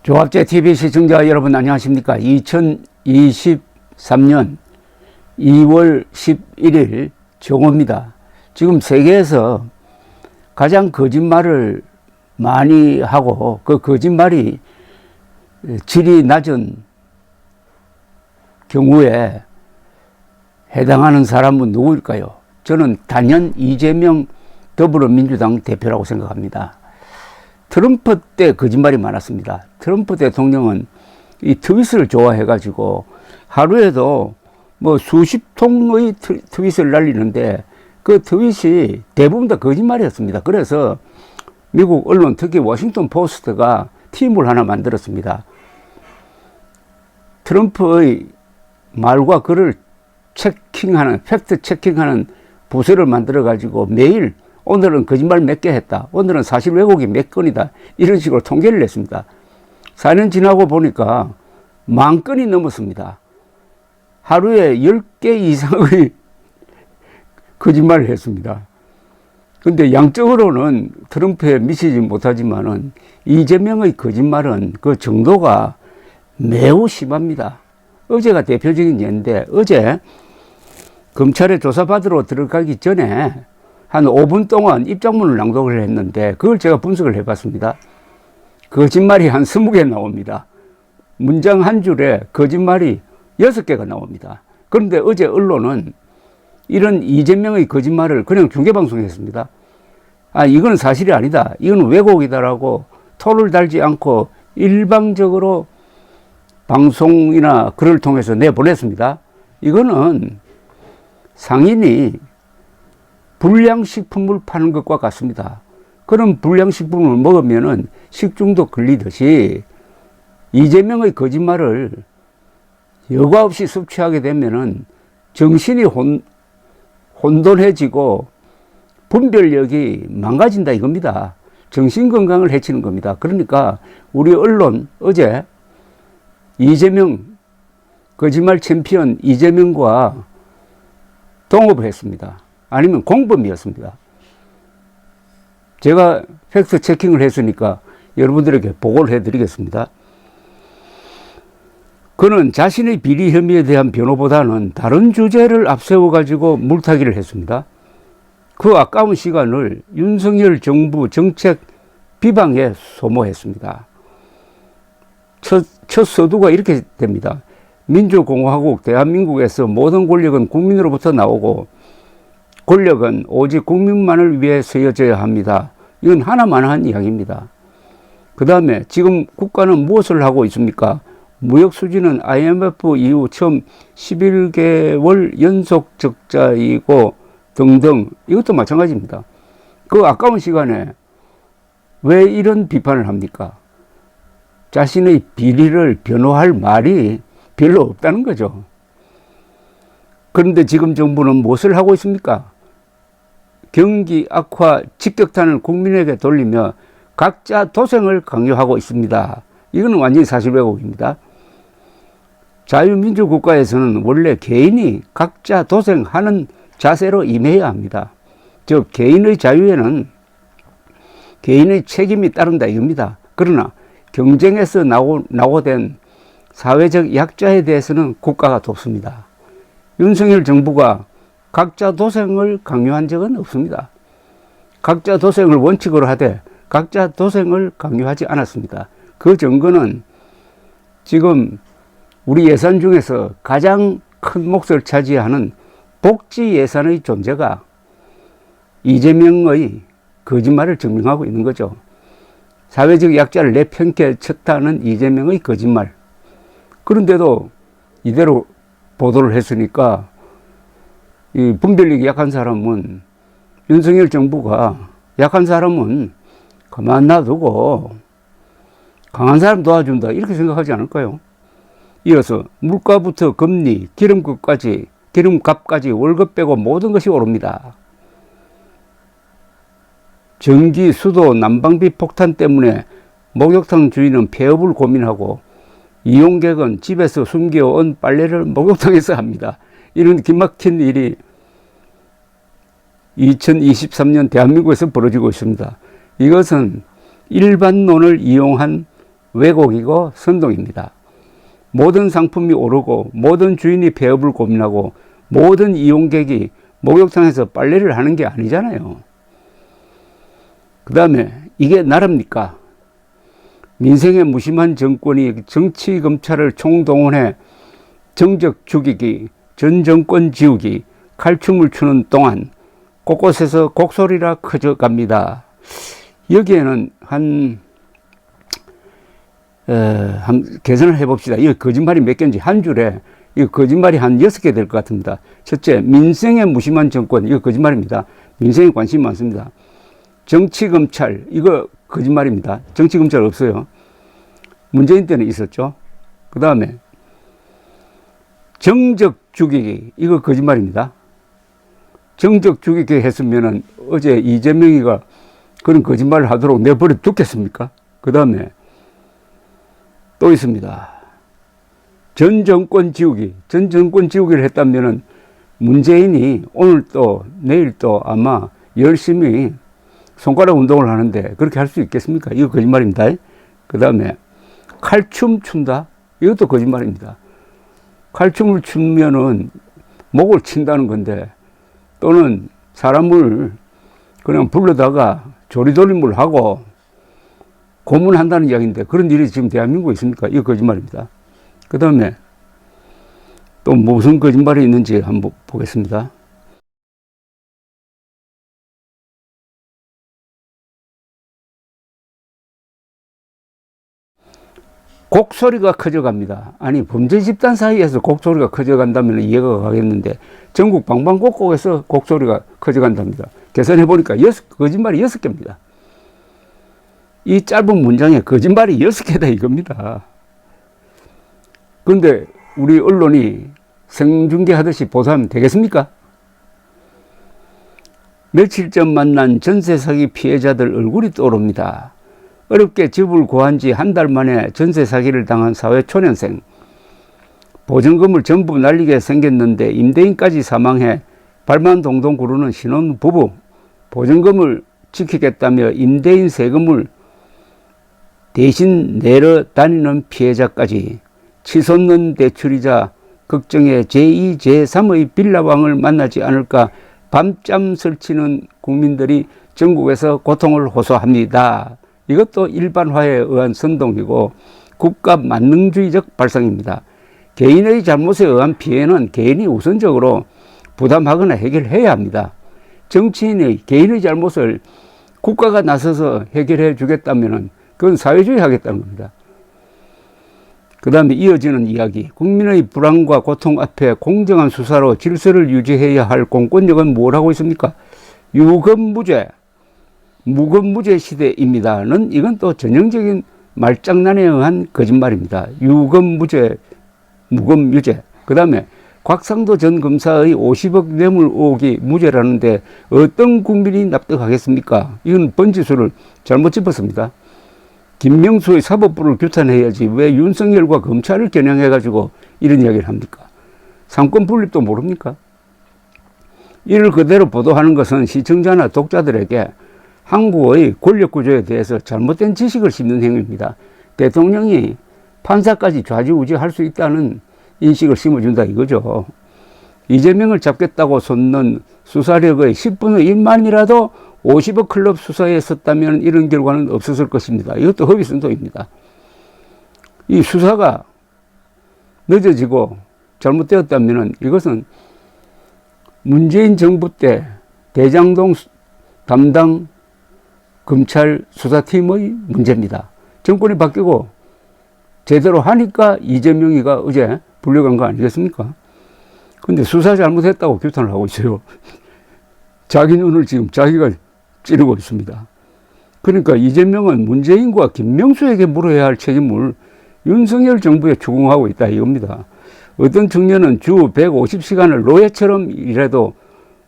조합제 TV 시청자 여러분 안녕하십니까? 2023년 2월 11일 정오입니다. 지금 세계에서 가장 거짓말을 많이 하고 그 거짓말이 질이 낮은 경우에 해당하는 사람은 누구일까요? 저는 단연 이재명 더불어민주당 대표라고 생각합니다. 트럼프 때 거짓말이 많았습니다. 트럼프 대통령은 이 트윗을 좋아해가지고 하루에도 뭐 수십 통의 트윗을 날리는데 그 트윗이 대부분 다 거짓말이었습니다. 그래서 미국 언론, 특히 워싱턴 포스트가 팀을 하나 만들었습니다. 트럼프의 말과 글을 체킹하는, 팩트 체킹하는 부서를 만들어가지고 매일 오늘은 거짓말 몇 개 했다. 오늘은 사실 왜곡이 몇 건이다. 이런 식으로 통계를 냈습니다. 4년 지나고 보니까 10,000건이 넘었습니다. 하루에 10개 이상의 거짓말을 했습니다. 근데 양적으로는 트럼프에 미치지 못하지만은 이재명의 거짓말은 그 정도가 매우 심합니다. 어제가 대표적인 예인데 어제 검찰에 조사받으러 들어가기 전에 한 5분 동안 입장문을 낭독을 했는데 그걸 제가 분석을 해봤습니다. 거짓말이 한 20개 나옵니다. 문장 한 줄에 거짓말이 6개가 나옵니다. 그런데 어제 언론은 이런 이재명의 거짓말을 그냥 중계방송했습니다. 아, 이건 사실이 아니다. 이건 왜곡이다라고 토를 달지 않고 일방적으로 방송이나 글을 통해서 내보냈습니다. 이거는 상인이 불량식품을 파는 것과 같습니다. 그런 불량식품을 먹으면은 식중독 걸리듯이 이재명의 거짓말을 여과 없이 섭취하게 되면은 정신이 혼돈해지고 분별력이 망가진다 이겁니다. 정신 건강을 해치는 겁니다. 그러니까 우리 언론 어제 이재명 거짓말 챔피언 이재명과 동업을 했습니다. 아니면 공범이었습니다. 제가 팩트 체킹을 했으니까 여러분들에게 보고를 해드리겠습니다. 그는 자신의 비리 혐의에 대한 변호보다는 다른 주제를 앞세워가지고 물타기를 했습니다. 그 아까운 시간을 윤석열 정부 정책 비방에 소모했습니다. 첫 서두가 이렇게 됩니다. 민주공화국 대한민국에서 모든 권력은 국민으로부터 나오고 권력은 오직 국민만을 위해 쓰여져야 합니다. 이건 하나만한 이야기입니다. 그 다음에 지금 국가는 무엇을 하고 있습니까? 무역 수지는 IMF 이후 처음 11개월 연속 적자이고 등등. 이것도 마찬가지입니다. 그 아까운 시간에 왜 이런 비판을 합니까? 자신의 비리를 변호할 말이 별로 없다는 거죠. 그런데 지금 정부는 무엇을 하고 있습니까? 경기 악화 직격탄을 국민에게 돌리며 각자 도생을 강요하고 있습니다. 이거는 완전히 사실 왜곡입니다. 자유민주국가에서는 원래 개인이 각자 도생하는 자세로 임해야 합니다. 즉 개인의 자유에는 개인의 책임이 따른다 이겁니다. 그러나 경쟁에서 낙오된 사회적 약자에 대해서는 국가가 돕습니다. 윤석열 정부가 각자 도생을 강요한 적은 없습니다. 각자 도생을 원칙으로 하되 각자 도생을 강요하지 않았습니다. 그 증거는 지금 우리 예산 중에서 가장 큰 몫을 차지하는 복지 예산의 존재가 이재명의 거짓말을 증명하고 있는 거죠. 사회적 약자를 내팽개 쳤다는 이재명의 거짓말. 그런데도 이대로 보도를 했으니까 이 분별력이 약한 사람은 윤석열 정부가 약한 사람은 가만 놔두고 강한 사람 도와준다 이렇게 생각하지 않을까요? 이어서 물가부터 금리, 기름값까지 월급 빼고 모든 것이 오릅니다. 전기, 수도, 난방비 폭탄 때문에 목욕탕 주인은 폐업을 고민하고 이용객은 집에서 숨겨온 빨래를 목욕탕에서 합니다. 이런 기막힌 일이 2023년 대한민국에서 벌어지고 있습니다. 이것은 일반론을 이용한 왜곡이고 선동입니다. 모든 상품이 오르고 모든 주인이 폐업을 고민하고 모든 이용객이 목욕탕에서 빨래를 하는 게 아니잖아요. 그 다음에 이게 나라입니까? 민생의 무심한 정권이 정치 검찰을 총동원해 정적 죽이기, 전 정권 지우기, 칼춤을 추는 동안 곳곳에서 곡소리라 커져갑니다. 여기에는 한 계산을 해봅시다. 이 거짓말이 몇 개인지 한 줄에 이 거짓말이 한 6개 될 것 같습니다. 첫째, 민생의 무심한 정권, 이거 거짓말입니다. 민생에 관심이 많습니다. 정치검찰, 이거 거짓말입니다. 정치검찰 없어요. 문재인 때는 있었죠. 그 다음에 정적 죽이기, 이거 거짓말입니다. 정적 죽이기 했으면은 어제 이재명이가 그런 거짓말을 하도록 내버려 두겠습니까? 그 다음에 또 있습니다. 전 정권 지우기. 전 정권 지우기를 했다면은 문재인이 오늘 또 내일 또 아마 열심히 손가락 운동을 하는데 그렇게 할 수 있겠습니까? 이거 거짓말입니다. 그 다음에 칼춤 춘다? 이것도 거짓말입니다. 칼춤을 추면은 목을 친다는 건데 또는 사람을 그냥 불러다가 조리돌림을 하고 고문한다는 이야기인데 그런 일이 지금 대한민국에 있습니까? 이거 거짓말입니다. 그 다음에 또 무슨 거짓말이 있는지 한번 보겠습니다. 곡소리가 커져갑니다. 아니 범죄 집단 사이에서 곡소리가 커져간다면 이해가 가겠는데 전국 방방곡곡에서 곡소리가 커져간답니다. 계산해 보니까 거짓말이 6개입니다. 이 짧은 문장에 거짓말이 6개다 이겁니다. 그런데 우리 언론이 생중계하듯이 보도하면 되겠습니까? 며칠 전 만난 전세 사기 피해자들 얼굴이 떠오릅니다. 어렵게 집을 구한 지 한 달 만에 전세 사기를 당한 사회초년생. 보증금을 전부 날리게 생겼는데 임대인까지 사망해 발만 동동 구르는 신혼부부. 보증금을 지키겠다며 임대인 세금을 대신 내려 다니는 피해자까지. 치솟는 대출이자 걱정에 제2, 제3의 빌라왕을 만나지 않을까 밤잠 설치는 국민들이 전국에서 고통을 호소합니다. 이것도 일반화에 의한 선동이고 국가 만능주의적 발상입니다. 개인의 잘못에 의한 피해는 개인이 우선적으로 부담하거나 해결해야 합니다. 정치인의 개인의 잘못을 국가가 나서서 해결해 주겠다면 그건 사회주의 하겠다는 겁니다. 그 다음에 이어지는 이야기. 국민의 불안과 고통 앞에 공정한 수사로 질서를 유지해야 할 공권력은 뭘 하고 있습니까? 유검무죄, 무검무죄 시대입니다는 이건 또 전형적인 말장난에 의한 거짓말입니다. 유검무죄, 무검유죄. 그 다음에 곽상도 전 검사의 50억 뇌물 의혹이 무죄라는데 어떤 국민이 납득하겠습니까? 이건 번지수를 잘못 짚었습니다. 김명수의 사법부를 규탄해야지 왜 윤석열과 검찰을 겨냥해가지고 이런 이야기를 합니까? 상권 분립도 모릅니까? 이를 그대로 보도하는 것은 시청자나 독자들에게 한국의 권력구조에 대해서 잘못된 지식을 심는 행위입니다. 대통령이 판사까지 좌지우지할 수 있다는 인식을 심어준다 이거죠. 이재명을 잡겠다고 솟는 수사력의 10분의 1만이라도 50억 클럽 수사에 썼다면 이런 결과는 없었을 것입니다. 이것도 허위선동입니다. 이 수사가 늦어지고 잘못되었다면 이것은 문재인 정부 때 대장동 담당 검찰 수사팀의 문제입니다. 정권이 바뀌고 제대로 하니까 이재명이가 어제 불려간 거 아니겠습니까? 근데 수사 잘못했다고 규탄을 하고 있어요. 자기 눈을 지금 자기가 찌르고 있습니다. 그러니까 이재명은 문재인과 김명수에게 물어야 할 책임을 윤석열 정부에 추궁하고 있다 이겁니다. 어떤 청년은 주 150시간을 노예처럼 일해도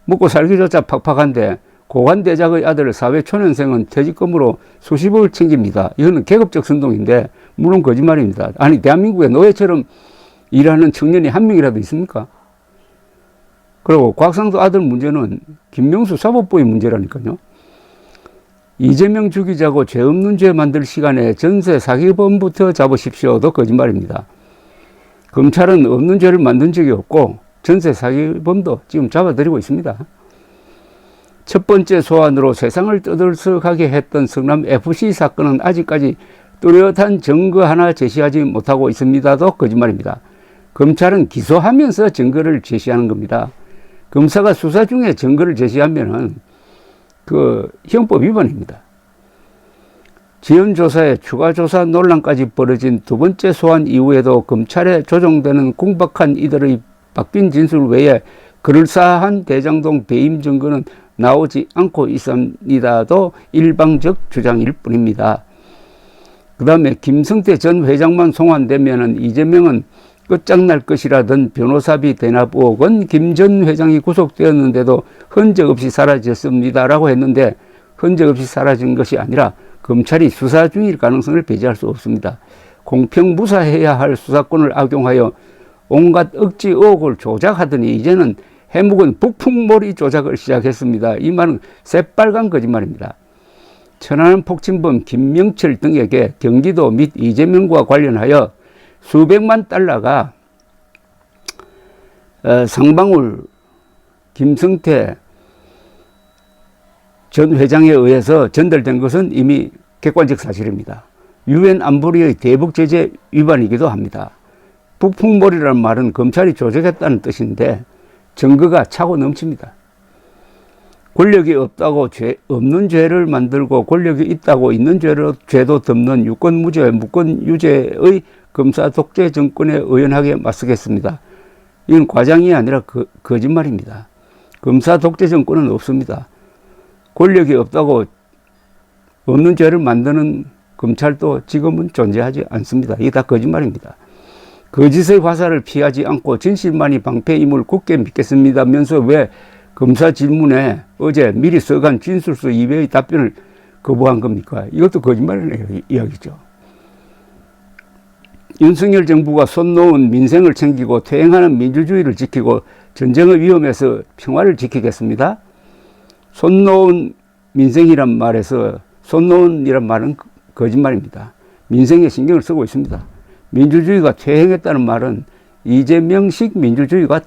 먹고 살기조차 팍팍한데 고관대작의 아들 사회초년생은 퇴직금으로 수십억을 챙깁니다. 이거는 계급적 선동인데 물론 거짓말입니다. 아니 대한민국에 노예처럼 일하는 청년이 한 명이라도 있습니까? 그리고 곽상도 아들 문제는 김명수 사법부의 문제라니까요. 이재명 죽이자고 죄 없는 죄 만들 시간에 전세 사기범부터 잡으십시오도 거짓말입니다. 검찰은 없는 죄를 만든 적이 없고 전세 사기범도 지금 잡아들이고 있습니다. 첫 번째 소환으로 세상을 떠들썩하게 했던 성남FC 사건은 아직까지 뚜렷한 증거 하나 제시하지 못하고 있습니다도 거짓말입니다. 검찰은 기소하면서 증거를 제시하는 겁니다. 검사가 수사 중에 증거를 제시하면은 그 형법 위반입니다. 지연 조사에 추가 조사 논란까지 벌어진 두 번째 소환 이후에도 검찰에 조정되는 궁박한 이들의 바뀐 진술 외에 그럴싸한 대장동 배임 증거는 나오지 않고 있습니다도 일방적 주장일 뿐입니다. 그 다음에 김성태 전 회장만 송환되면은 이재명은 끝장날 것이라던 변호사비 대납 의혹은 김 전 회장이 구속되었는데도 흔적 없이 사라졌습니다라고 했는데 흔적 없이 사라진 것이 아니라 검찰이 수사 중일 가능성을 배제할 수 없습니다. 공평무사해야 할 수사권을 악용하여 온갖 억지 의혹을 조작하더니 이제는 해묵은 북풍몰이 조작을 시작했습니다. 이 말은 새빨간 거짓말입니다. 천안함 폭침범 김명철 등에게 경기도 및 이재명과 관련하여 수백만 달러가 상방울 김성태 전 회장에 의해서 전달된 것은 이미 객관적 사실입니다. 유엔 안보리의 대북 제재 위반이기도 합니다. 북풍몰이라는 말은 검찰이 조작했다는 뜻인데 증거가 차고 넘칩니다. 권력이 없다고 없는 죄를 만들고 권력이 있다고 있는 죄도 덮는 유권무죄, 무권유죄의 검사 독재 정권에 의연하게 맞서겠습니다. 이건 과장이 아니라 거짓말입니다. 검사 독재 정권은 없습니다. 권력이 없다고 없는 죄를 만드는 검찰도 지금은 존재하지 않습니다. 이게 다 거짓말입니다. 거짓의 화살을 피하지 않고 진실만이 방패임을 굳게 믿겠습니다면서 왜 검사 질문에 어제 미리 써간 진술서 2배의 답변을 거부한 겁니까? 이것도 거짓말이라는 이야기죠. 윤석열 정부가 손 놓은 민생을 챙기고 퇴행하는 민주주의를 지키고 전쟁의 위험에서 평화를 지키겠습니다. 손 놓은 민생이란 말에서 손 놓은이란 말은 거짓말입니다. 민생에 신경을 쓰고 있습니다. 민주주의가 퇴행했다는 말은 이재명식 민주주의가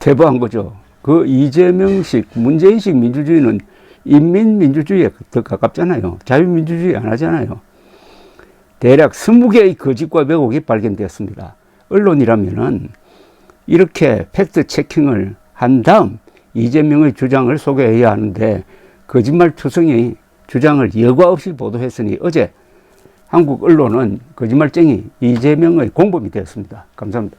퇴보한 거죠. 그 이재명식, 문재인식 민주주의는 인민민주주의에 더 가깝잖아요. 자유민주주의 안 하잖아요. 대략 20개의 거짓과 왜곡이 발견되었습니다. 언론이라면은 이렇게 팩트 체킹을 한 다음 이재명의 주장을 소개해야 하는데 거짓말 투성이 주장을 여과 없이 보도했으니 어제 한국 언론은 거짓말쟁이 이재명의 공범이 되었습니다. 감사합니다.